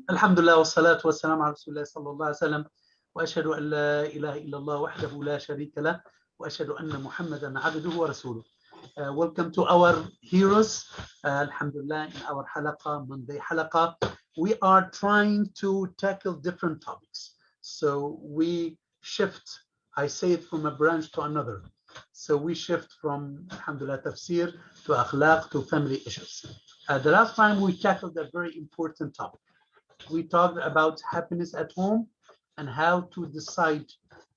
الحمد لله والصلاة والسلام على رسول الله صلى الله عليه وسلم وأشهد أن لا إله إلا الله وحده لا شريك له وأشهد أن محمدا عبده ورسوله. Welcome to our heroes. Alhamdulillah, in our halaqa, Monday halaqa, we are trying to tackle different topics. So we shift, I say it from a branch to another. So we shift from Alhamdulillah tafsir to akhlaq to family issues. The last time we tackled a very important topic. We talked about happiness at home and how to decide,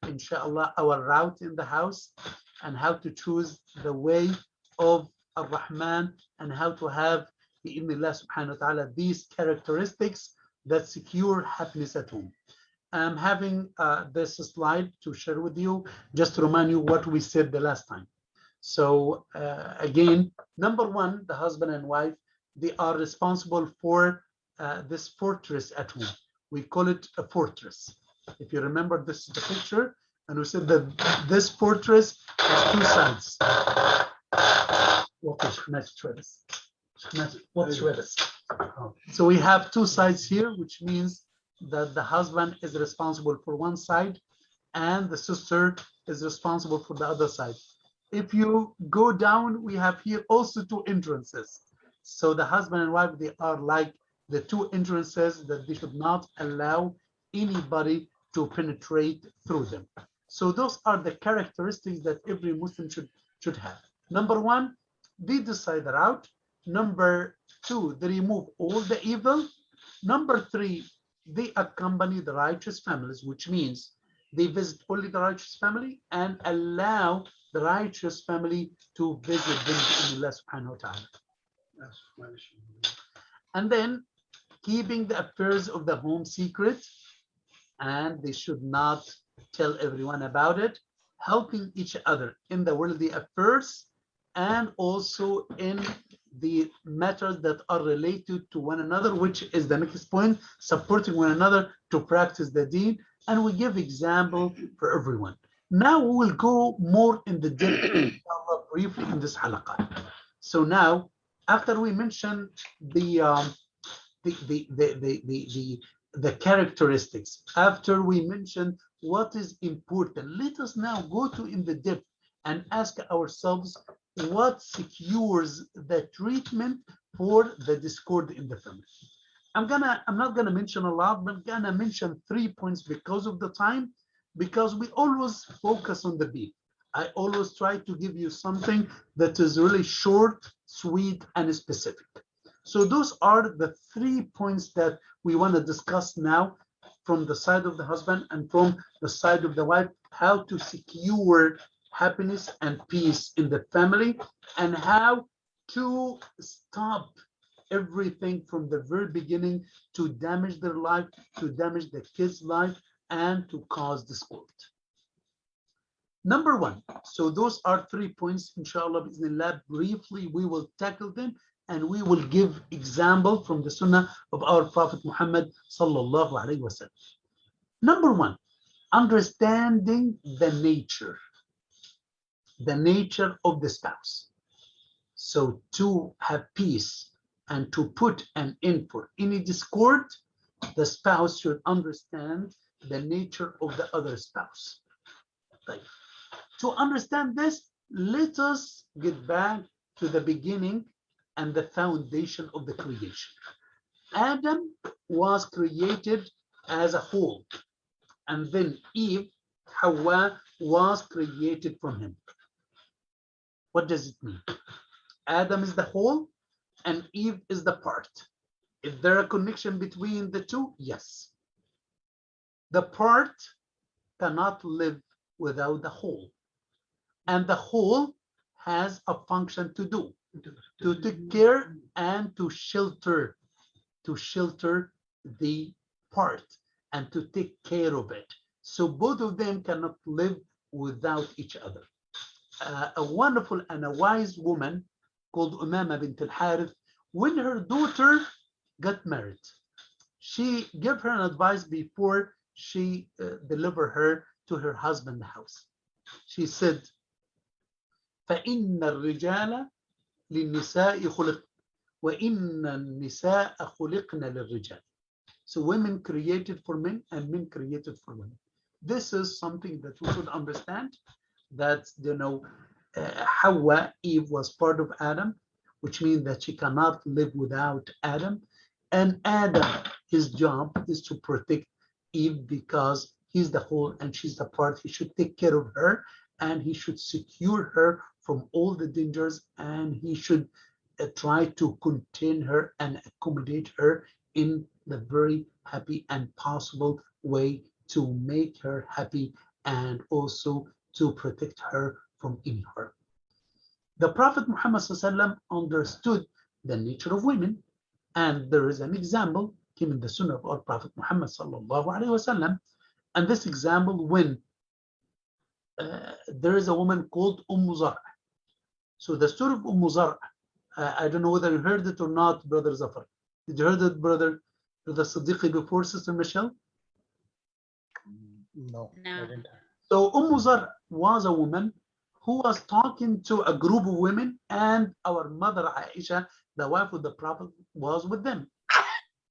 inshallah, our route in the house and how to choose the way of Ar-Rahman and how to have, bi'idhnillah subhanahu wa ta'ala, these characteristics that secure happiness at home. I'm having this slide to share with you, just to remind you what we said the last time. So again, number one, the husband and wife, they are responsible for this fortress at home. We call it a fortress. If you remember, this is the picture, and we said that this fortress has two sides. So we have two sides here, which means that the husband is responsible for one side and the sister is responsible for the other side. If you go down, we have here also two entrances. So the husband and wife, they are like the two entrances that they should not allow anybody to penetrate through them. So those are the characteristics that every Muslim should have. Number one, they decide the route. Number two, they remove all the evil. Number three, they accompany the righteous families, which means they visit only the righteous family and allow the righteous family to visit them in Allah subhanahu wa ta'ala. And then keeping the affairs of the home secret, and they should not tell everyone about it, helping each other in the worldly affairs and also in the matters that are related to one another, which is the next point, supporting one another to practice the deen. And we give example for everyone. Now we will go more in the depth briefly in this halaqah. So now, after we mention the characteristics, after we mention what is important, let us now go to in the depth and ask ourselves what secures the treatment for the discord in the family. I'm not gonna mention a lot, but I'm gonna mention 3 points because of the time, because we always focus on the beat. I always try to give you something that is really short, sweet, and specific. So those are the 3 points that we want to discuss now from the side of the husband and from the side of the wife, how to secure happiness and peace in the family and how to stop everything from the very beginning to damage their life, to damage the kids' life, and to cause discord. Number one, so those are 3 points, inshallah, bismillah, briefly we will tackle them and we will give example from the sunnah of our Prophet Muhammad sallallahu alaihi wasallam. Number one, understanding the nature of the spouse. So to have peace and to put an end for any discord, the spouse should understand the nature of the other spouse. Right. To understand this, let us get back to the beginning and the foundation of the creation. Adam was created as a whole, and then Eve, Hawa, was created from him. What does it mean? Adam is the whole and Eve is the part. Is there a connection between the two? Yes. The part cannot live without the whole. And the whole has a function to do, to take care and to shelter the part and to take care of it. So both of them cannot live without each other. A wonderful and a wise woman called Umama bint al-Harith, when her daughter got married, she gave her an advice before she delivered her to her husband's house. She said, فَإِنَّ الرِّجَالَ لِلنِّسَاءِ خُلِقْنَ وَإِنَّ النِّسَاءَ خُلِقْنَ لِلرِّجَالِ. So women created for men and men created for women. This is something that we should understand, that, Hawa, Eve, was part of Adam, which means that she cannot live without Adam. And Adam, his job is to protect Eve because he's the whole and she's the part. He should take care of her and he should secure her from all the dangers, and he should try to contain her and accommodate her in the very happy and possible way to make her happy and also to protect her from any harm. The Prophet Muhammad ﷺ understood the nature of women, and there is an example came in the Sunnah of our Prophet Muhammad ﷺ, and this example when there is a woman called Zar. So the story of Zar, I don't know whether you heard it or not, Brother Zafar. Did you heard it, Brother Siddiqui, before, Sister Michelle? No, I didn't. So Zar was a woman who was talking to a group of women, and our mother Aisha, the wife of the Prophet, was with them.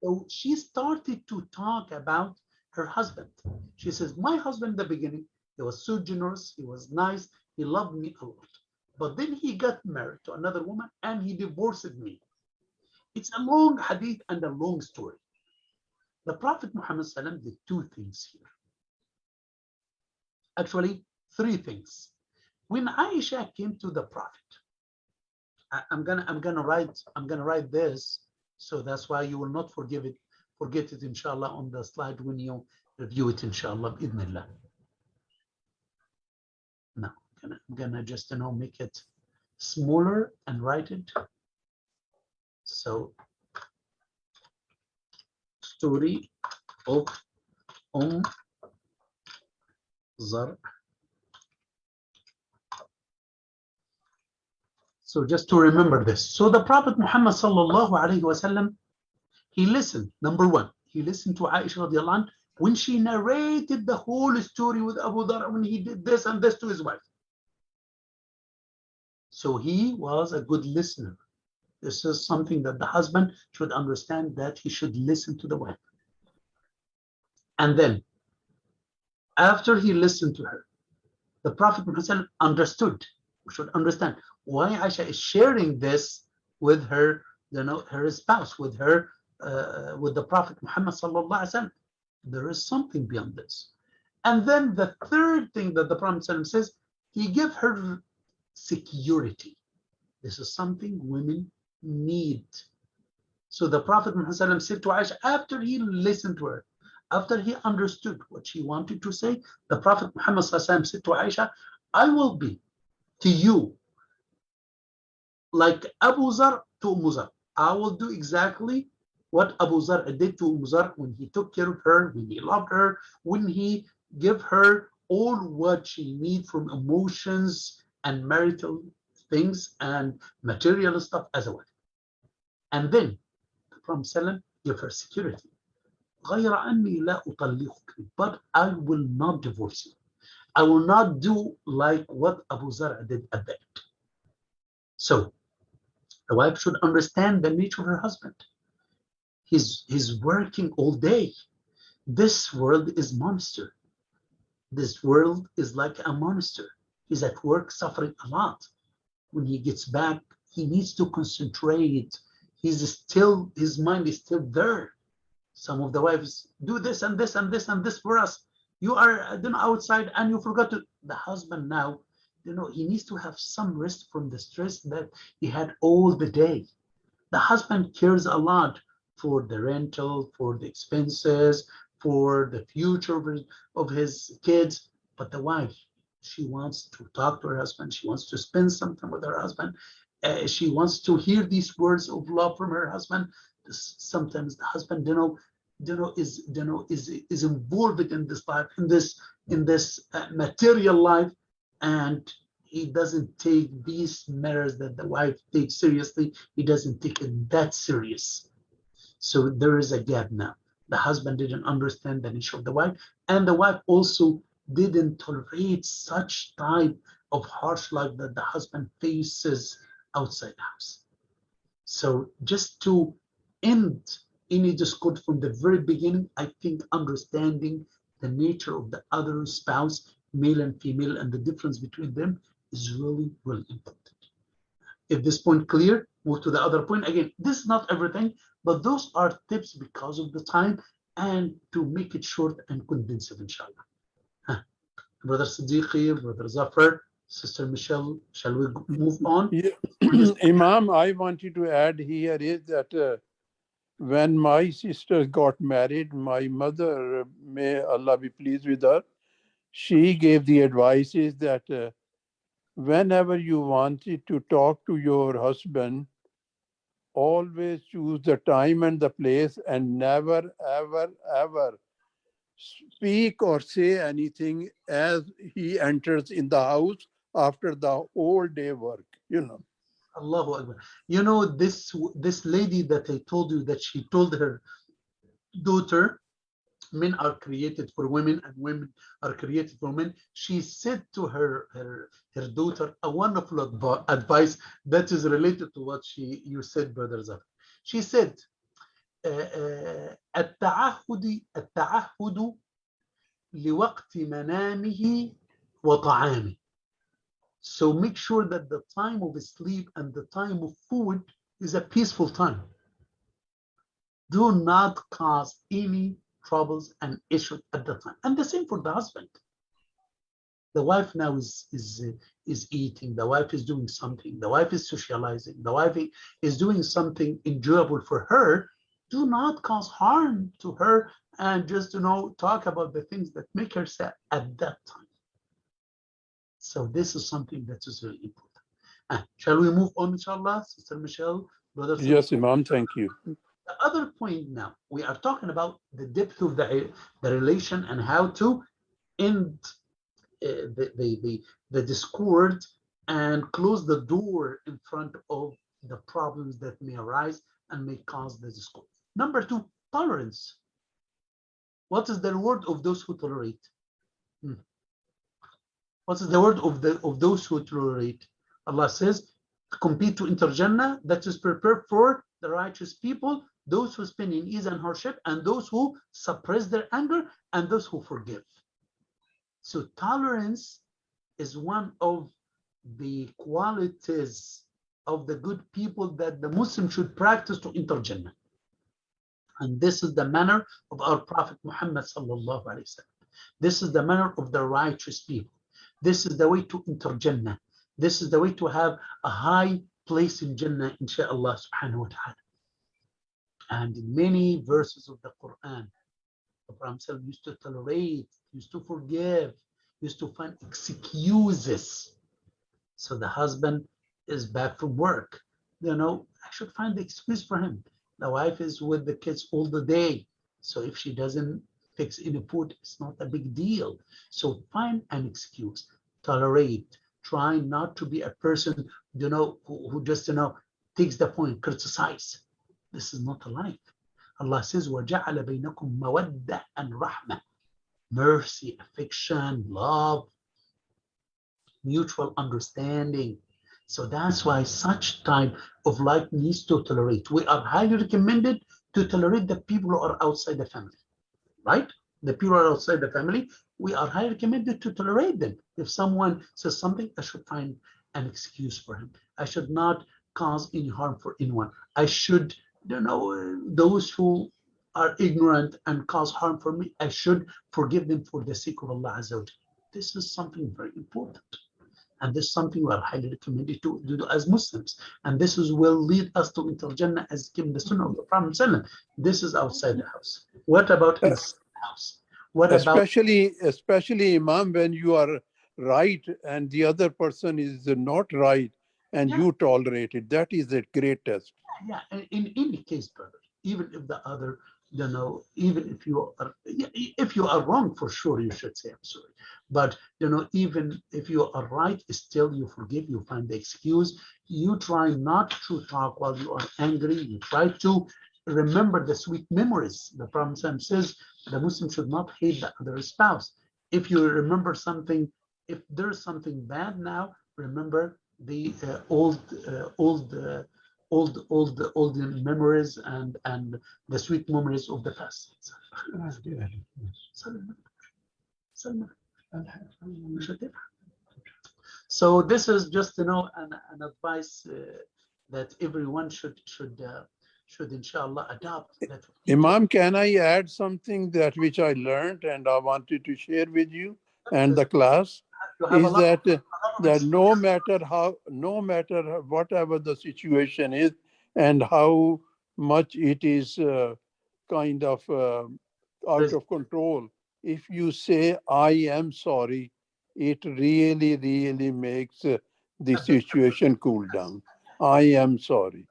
So she started to talk about her husband. She says, my husband in the beginning, he was so generous, he was nice, he loved me a lot. But then he got married to another woman and he divorced me. It's a long hadith and a long story. The Prophet Muhammad ﷺ did two things here. Actually, three things. When Aisha came to the Prophet, I'm gonna write this, so that's why you will not forget it, inshallah, on the slide when you review it, inshallah, bi'idhnillah. Now, I'm gonna just make it smaller and write it. So, story of Zar. So just to remember this. So the Prophet Muhammad sallallahu alaihi wasallam, he listened. Number one, he listened to Aisha radiallahu anha when she narrated the whole story with Abu Dhar, when he did this and this to his wife. So he was a good listener. This is something that the husband should understand, that he should listen to the wife. And then, after he listened to her, the Prophet Muhammad understood. We should understand why Aisha is sharing this with her, her spouse, with her, with the Prophet Muhammad sallallahu alaihi wasallam. There is something beyond this. And then the third thing that the Prophet says, he gave her security. This is something women need. So the Prophet Muhammad said to Aisha, after he listened to her, after he understood what she wanted to say, the Prophet Muhammad said to Aisha, I will be to you like Abu Zar to Zar. I will do exactly what Abu Zar did to Zar when he took care of her, when he loved her, when he gave her all what she needs from emotions and marital things and material stuff as a wife. And then the Prophet gave her security. غير أني لا أطلقك, but I will not divorce you. I will not do like what Abu Zar did at the end. So the wife should understand the nature of her husband. He's working all day. This world is monster. This world is like a monster. He's at work suffering a lot. When he gets back, he needs to concentrate. His mind is still there. Some of the wives do this and this and this and this for us. You are outside and you forgot to. The husband now, he needs to have some rest from the stress that he had all the day. The husband cares a lot for the rental, for the expenses, for the future of his kids. But the wife, she wants to talk to her husband. She wants to spend some time with her husband. She wants to hear these words of love from her husband. Sometimes the husband, is involved in this life, in this material life, and he doesn't take these matters that the wife takes seriously. He doesn't take it that serious. So there is a gap now. The husband didn't understand the nature of the wife, and the wife also didn't tolerate such type of harsh life that the husband faces outside the house. So just to end any discord from the very beginning, I think understanding the nature of the other spouse, male and female, and the difference between them is really, really important. If this point clear, move to the other point. Again, this is not everything, but those are tips because of the time and to make it short and condense it, inshallah. Brother Siddiqui, Brother Zafar, Sister Michelle, shall we move on? Yeah. Imam, I wanted to add here is that when my sister got married, my mother, may Allah be pleased with her, she gave the advices that whenever you wanted to talk to your husband, always choose the time and the place and never, ever, ever speak or say anything as he enters in the house after the whole day work, you know. Allahu Akbar. You know, this lady that I told you that she told her daughter, men are created for women and women are created for men. She said to her daughter a wonderful advice that is related to what you said, Brother Zafar. She said, التعهد لوقت منامه وطعامه. So make sure that the time of sleep and the time of food is a peaceful time. Do not cause any troubles and issues at the time. And the same for the husband. The wife now is eating, the wife is doing something, the wife is socializing, the wife is doing something enjoyable for her. Do not cause harm to her and just, talk about the things that make her sad at that time. So this is something that is really important. Shall we move on, inshallah, Sister Michelle? Brother Yes, Imam, thank you. The other point now, we are talking about the depth of the relation and how to end the discord and close the door in front of the problems that may arise and may cause the discord. Number 2, tolerance. What is the word of those who tolerate? What is the word of those who tolerate? Allah says, compete to enter Jannah, that is prepared for the righteous people, those who spend in ease and hardship, and those who suppress their anger, and those who forgive. So tolerance is one of the qualities of the good people that the Muslim should practice to enter Jannah. And this is the manner of our Prophet Muhammad sallallahu alaihi wasallam. This is the manner of the righteous people. This is the way to enter Jannah. This is the way to have a high place in Jannah, inshaAllah subhanahu wa ta'ala. And in many verses of the Quran, the Prophet used to tolerate, used to forgive, used to find excuses. So the husband is back from work. I should find the excuse for him. The wife is with the kids all the day. So if she doesn't fix any food, it's not a big deal. So find an excuse, tolerate, try not to be a person, who just, takes the point, criticize. This is not a life. Allah says, وَجَعَلَ بَيْنَكُمْ مَوَدَّةً and rahmah. Mercy, affection, love, mutual understanding. So that's why such type of life needs to tolerate. We are highly recommended to tolerate the people who are outside the family, right? The people who are outside the family, we are highly recommended to tolerate them. If someone says something, I should find an excuse for him. I should not cause any harm for anyone. I should, those who are ignorant and cause harm for me, I should forgive them for the sake of Allah Azza wa Jalla. This is something very important. And this is something we are highly recommended to do as Muslims. And this will lead us to enter Jannah as given the Sunnah of the Prophet. This is outside the house. What about inside the house? What especially Imam, when you are right and the other person is not right and you tolerate it, that is a great test. Yeah, in any case, brother, even if the other, even if you are wrong, for sure you should say I'm sorry. But even if you are right, still you forgive, you find the excuse. You try not to talk while you are angry. You try to remember the sweet memories. The Prophet says the Muslim should not hate the other spouse. If you remember something, if there's something bad now, remember the old all the memories and the sweet memories of the past. So this is just an advice that everyone should inshallah adopt. That Imam, can I add something that which I learned and I wanted to share with you and the class? you have a Is lot, that a lot of that no matter whatever the situation is and how much it is kind of out of control, if you say I am sorry, it really makes the situation cool down. I am sorry.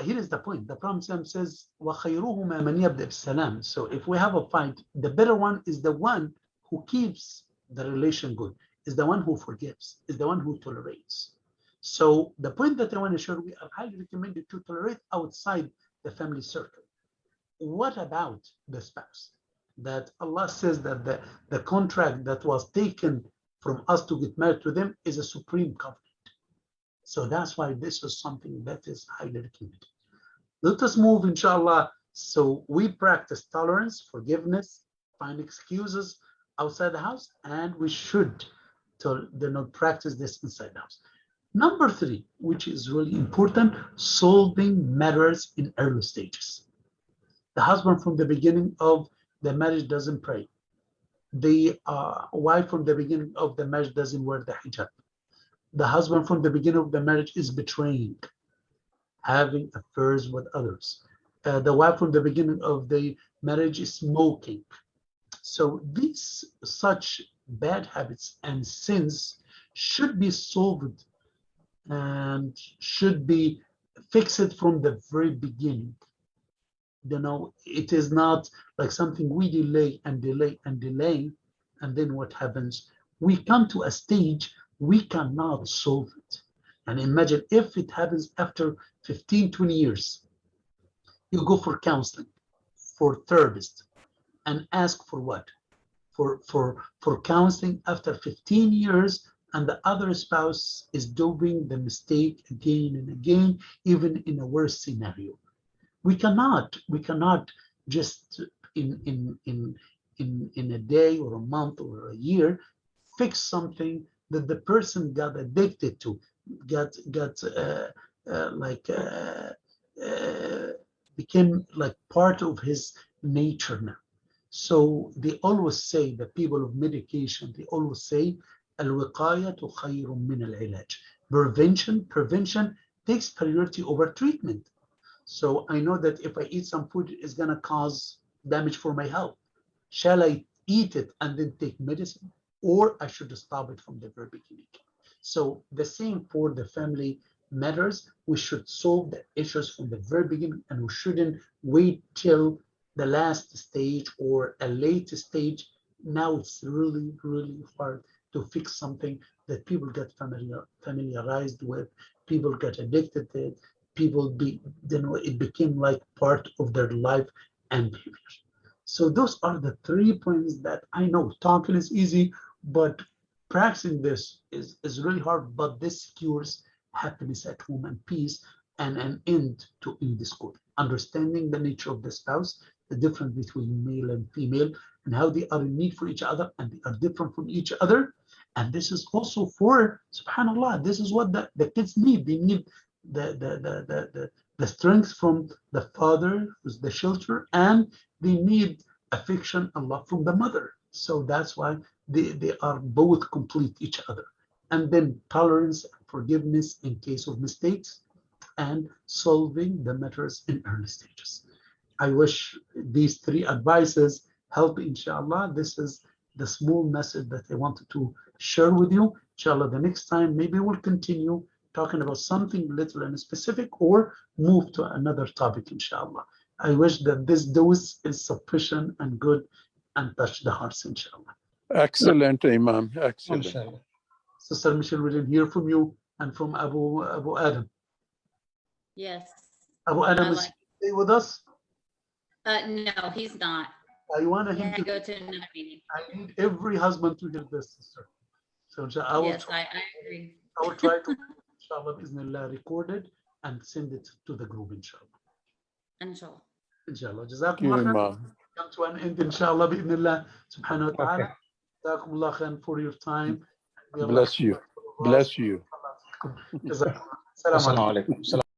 Here is the point. The Prophet says, وَخَيْرُهُمَا مَنْ يَبْدَأ بِالسَّلَامِ. So if we have a fight, the better one is the one who keeps the relation good, is the one who forgives, is the one who tolerates. So the point that I want to share, we are highly recommended to tolerate outside the family circle. What about the spouse? That Allah says that the contract that was taken from us to get married to them is a supreme covenant. So that's why this is something that is highly recommended. Let us move, inshallah. So we practice tolerance, forgiveness, find excuses outside the house, and we should practice this inside the house. Number 3, which is really important, solving matters in early stages. The husband from the beginning of the marriage doesn't pray. The wife from the beginning of the marriage doesn't wear the hijab. The husband from the beginning of the marriage is betraying, having affairs with others. The wife from the beginning of the marriage is smoking. So these such bad habits and sins should be solved and should be fixed from the very beginning. It is not like something we delay, and then what happens? We come to a stage we cannot solve it. And imagine if it happens after 15, 20 years. You go for counseling, for therapist, and ask for what? For counseling after 15 years, and the other spouse is doing the mistake again and again, even in a worse scenario. We cannot just in a day or a month or a year fix something that the person got addicted to, became like part of his nature now. So they always say, the people of medication, they always say, al-wiqayatu khayrun min al-ilaj. Prevention takes priority over treatment. So I know that if I eat some food, it's gonna cause damage for my health. Shall I eat it and then take medicine? Or I should stop it from the very beginning? So the same for the family matters. We should solve the issues from the very beginning, and we shouldn't wait till the last stage or a late stage. Now it's really hard to fix something that people get familiarized with, people get addicted to it, it became like part of their life and behavior. So those are the 3 points that I know. Talking is easy, but practicing this is really hard, but this secures happiness at home and peace and an end to discord. Understanding the nature of the spouse, the difference between male and female, and how they are in need for each other, and they are different from each other. And this is also for, subhanAllah, this is what the kids need. They need the strength from the father, who's the shelter, and they need affection and love from the mother. So that's why they are both complete each other. And then tolerance and forgiveness in case of mistakes, and solving the matters in early stages. I wish these 3 advices help, inshallah. This is the small message that I wanted to share with you. Inshallah, the next time, maybe we'll continue talking about something little and specific, or move to another topic, inshallah. I wish that this dose is sufficient and good and touch the hearts, inshallah. Excellent, Imam. Excellent. Inshallah. Sister Michelle, we didn't hear from you and from Abu Adam. Yes. Abu Adam is stay with us? No, he's not. I want He him had to to go to another meeting. I need every husband to hear this, sister. So I will Yes, I agree. I will try to, inshallah, bismillah, record it and send it to the group inshallah. Inshallah. Inshallah. Thank جزاكم you, الله خير. Imam. Come to an end inshallah بإذن الله سبحانه وتعالى. Okay. جزاكم الله خير for your time. Bless you. Bless you. جزاكم الله. السلام عليكم. Assalamu alaikum.